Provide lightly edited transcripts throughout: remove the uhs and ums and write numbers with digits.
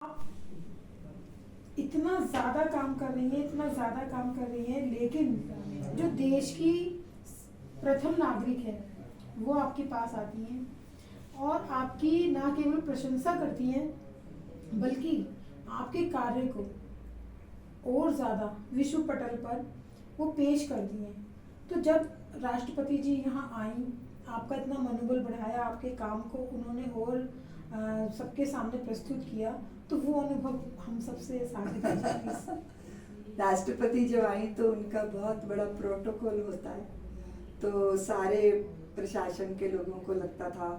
आप इतना ज़्यादा काम कर रही हैं, इतना ज़्यादा काम कर रही हैं, लेकिन जो देश की प्रथम नागरिक है वो आपके पास आती हैं और आपकी ना केवल प्रशंसा करती हैं बल्कि आपके कार्य को और ज़्यादा विश्व पटल पर वो पेश करती हैं। तो जब राष्ट्रपति जी यहाँ आई, आपका इतना मनोबल बढ़ाया, आपके काम को उन्होंने और सबके सामने प्रस्तुत किया, तो वो अनुभव हम सबसे साझा कीजिए प्लीज। राष्ट्रपति जब आई तो उनका बहुत बड़ा प्रोटोकॉल होता है, तो सारे प्रशासन के लोगों को लगता था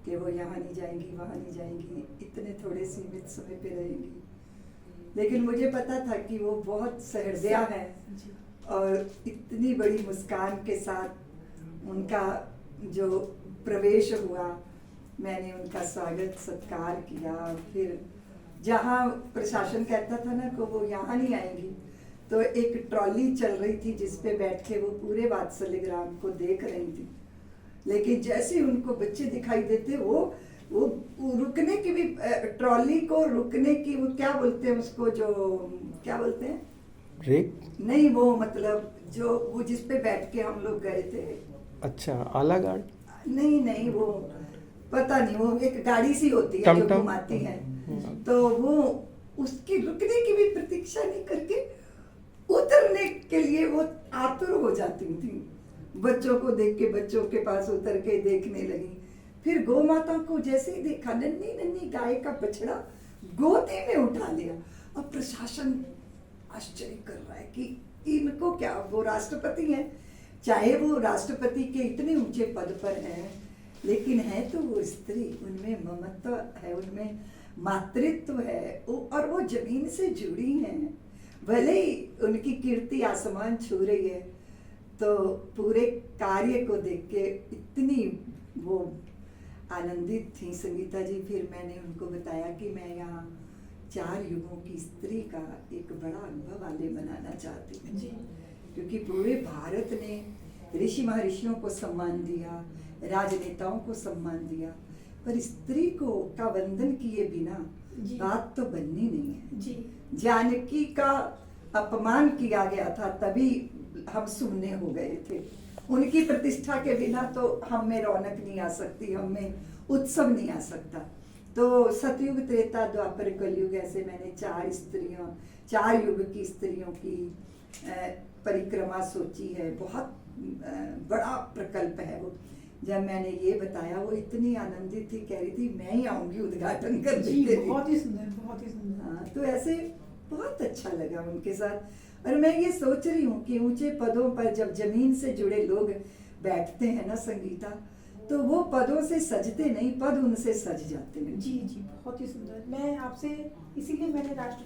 कि वो यहाँ नहीं जाएंगी, वहाँ नहीं जाएंगी, इतने थोड़े सीमित समय पे रहेंगी। लेकिन मुझे पता था कि वो बहुत सहृदया है और इतनी बड़ी मुस्कान के साथ उनका जो प्रवेश हुआ, मैंने उनका स्वागत सत्कार किया। फिर जहाँ प्रशासन कहता था ना कि वो यहाँ नहीं आएंगी, तो एक ट्रॉली चल रही थी जिस पे बैठ के वो पूरे वात्सल्य ग्राम को देख रही थी। लेकिन जैसे उनको बच्चे दिखाई देते वो रुकने की भी, ट्रॉली को रुकने की, वो क्या बोलते हैं उसको, जो क्या बोलते हैं, ब्रेक नहीं, वो मतलब जो वो जिस पे बैठ के हम लोग गए थे। अच्छा, आला गार्ड? नहीं, वो पता नहीं, वो एक गाड़ी सी होती है जो घुमाती है, तो वो उसकी रुकने की भी प्रतीक्षा नहीं करके उतरने के लिए वो आतुर हो जाती थी। बच्चों को देख के बच्चों के पास उतर के देखने लगी। फिर गौ माता को जैसे ही देखा, नन्ही नन्ही गाय का बछड़ा गोदी में उठा लिया। अब प्रशासन आश्चर्य कर रहा है कि इनको क्या, वो राष्ट्रपति हैं, चाहे वो राष्ट्रपति के इतने ऊंचे पद पर हैं, लेकिन है तो वो स्त्री, उनमें ममत्व है, उनमें मातृत्व है, और वो जमीन से जुड़ी हैं। भले ही उनकी कीर्ति आसमान छू रही है, तो पूरे कार्य को देख के इतनी वो आनंदित थी संगीता जी। फिर मैंने उनको बताया कि मैं यहाँ 4 युगों की स्त्री का एक बड़ा अनुभव आले बनाना चाहती हूँ, क्योंकि पूरे भारत ने ऋषि महर्षियों को सम्मान दिया, राजनेताओं को सम्मान दिया, पर स्त्री को का वंदन किए बिना बात तो बननी नहीं है। जानकी का अपमान किया गया था, तभी हम सुनने हो गए थे। उनकी प्रतिष्ठा के बिना तो हम में रौनक नहीं आ सकती, हम में उत्सव नहीं आ सकता। तो सतयुग, त्रेता, द्वापर, कलयुग, ऐसे मैंने 4 युग की स्त्रियों की परिक्रमा सोची है। बहुत बड़ा प्रकल्प है वो। जब मैंने ये बताया, वो इतनी आनंदित थी, कह रही थी मैं ही आऊंगी उद्घाटन कर देते। बहुत ही सुंदर, बहुत ही सुंदर। हाँ, तो ऐसे बहुत अच्छा लगा उनके साथ। और मैं ये सोच रही हूँ कि ऊंचे पदों पर जब जमीन से जुड़े लोग बैठते हैं ना संगीता, तो वो पदों से सजते नहीं, पद उनसे सज जाते हैं। जी, बहुत ही सुंदर। मैं आपसे, इसीलिए मैंने राष्ट्रपति